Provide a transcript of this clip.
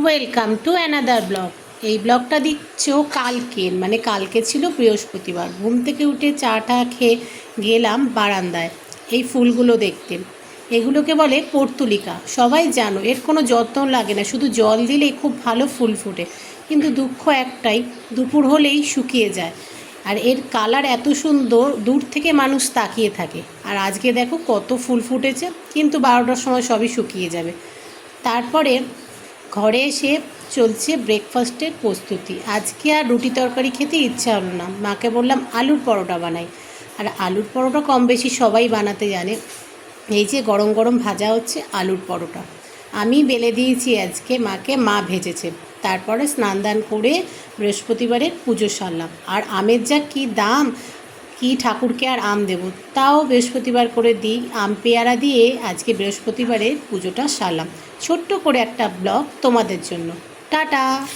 Welcome to another blog. এই ব্লগটা দিচ্ছ কালকের, মানে কালকে ছিল বৃহস্পতিবার। ঘুম থেকে উঠে চাটা খেয়ে গেলাম বারান্দায় এই ফুলগুলো দেখতে। এগুলোকে বলে পর্তুলিকা। সবাই জানো এর কোনো যত্ন লাগে না, শুধু জল দিলেই খুব ভালো ফুল ফোটে। কিন্তু দুঃখ একটাই, দুপুর হলেই শুকিয়ে যায়। আর এর কালার এত সুন্দর, দূর থেকে মানুষ তাকিয়ে থাকে। আর আজকে দেখো কত ফুল ফুটেছে, কিন্তু 12টার সময় সবই শুকিয়ে যাবে। তারপরে ঘরে এসে চলছে ব্রেকফাস্টের প্রস্তুতি। আজকে আর রুটি তরকারি খেতে ইচ্ছা হলো না, মাকে বললাম আলুর পরোটা বানাই। আর আলুর পরোটা কম বেশি সবাই বানাতে জানে। এই যে গরম গরম ভাজা হচ্ছে আলুর পরোটা, আমি বেলে দিয়েছি আজকে মাকে, মা ভেজেছে। তারপরে স্নান দান করে বৃহস্পতিবারের পুজো সারলাম। আর আমের যা কী দাম, কি ঠাকুরকে আর আম দেব, তাও বৃহস্পতিবার করে দিই। আম পেয়ারা দিয়ে আজকে বৃহস্পতিবারের পুজোটা সারলাম। ছোট্ট করে একটা ব্লগ তোমাদের জন্য। টাটা।